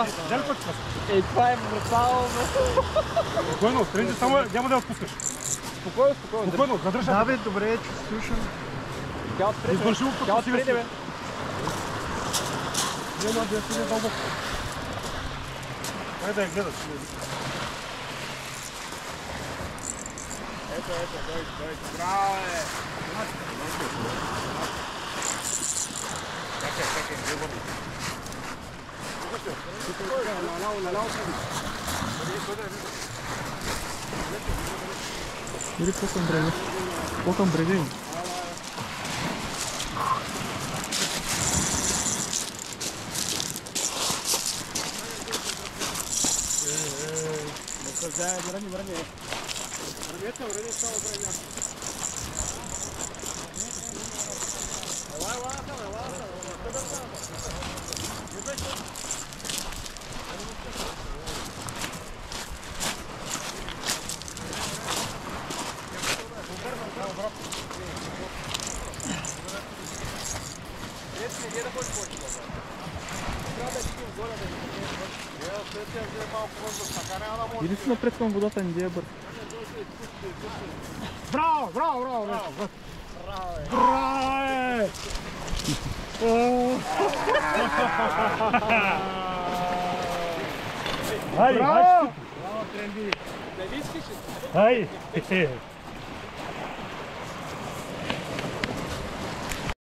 това. Това е брутално. Спокойно, тренди само няма да я отпускаш. Спокойно. Спокойно, задръж. Давай, добре, че слушам. Тя отпреде. Извършил Тя отпреде, бе. Няма да я стига дълбоко. Дай да я гледаш. Ето, дойде. Браво, е! Чакай, не върни. Иди по-към брега. По-към брега им. Върни. Върни, само върни. Иди си напред към водата, не дия бърз. Браво! Ай, Браво, Тренди! Не искаш ли? ай!